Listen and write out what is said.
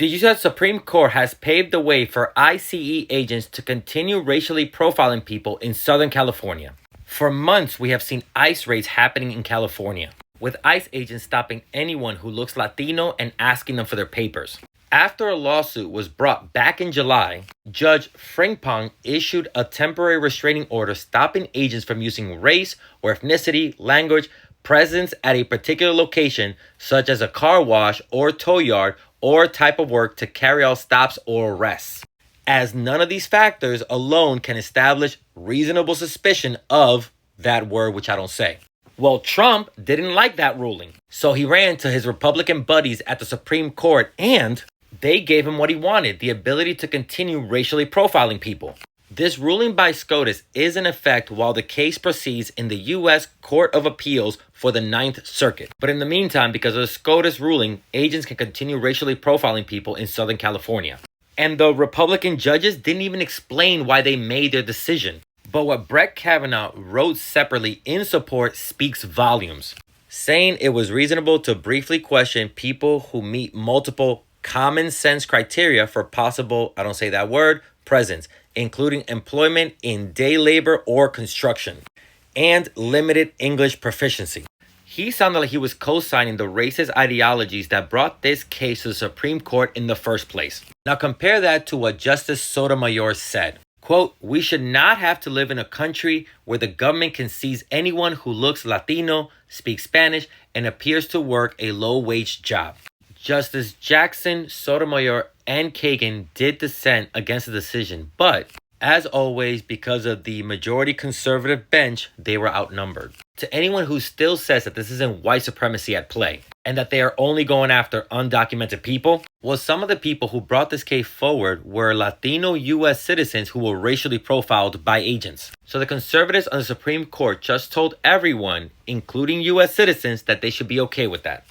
The U.S. Supreme Court has paved the way for ICE agents to continue racially profiling people in Southern California. For months, we have seen ICE raids happening in California, with ICE agents stopping anyone who looks Latino and asking them for their papers. After a lawsuit was brought back in July, Judge Frimpong issued a temporary restraining order stopping agents from using race or ethnicity, language, presence at a particular location, such as a car wash or tow yard, or type of work to carry out stops or arrests, as none of these factors alone can establish reasonable suspicion of that word, which I don't say. Well, Trump didn't like that ruling, so he ran to his Republican buddies at the Supreme Court, and they gave him what he wanted, the ability to continue racially profiling people. This ruling by SCOTUS is in effect while the case proceeds in the U.S. Court of Appeals for the Ninth Circuit. But in the meantime, because of the SCOTUS ruling, agents can continue racially profiling people in Southern California. And the Republican judges didn't even explain why they made their decision. But what Brett Kavanaugh wrote separately in support speaks volumes, saying it was reasonable to briefly question people who meet multiple common sense criteria for possible, I don't say that word, presence, including employment in day labor or construction, and limited English proficiency. He sounded like he was co-signing the racist ideologies that brought this case to the Supreme Court in the first place. Now compare that to what Justice Sotomayor said. Quote, "We should not have to live in a country where the government can seize anyone who looks Latino, speaks Spanish, and appears to work a low-wage job." Justice Jackson, Sotomayor, and Kagan did dissent against the decision, but as always, because of the majority conservative bench, they were outnumbered. To anyone who still says that this isn't white supremacy at play and that they are only going after undocumented people, well, some of the people who brought this case forward were Latino U.S. citizens who were racially profiled by agents. So the conservatives on the Supreme Court just told everyone, including U.S. citizens, that they should be okay with that.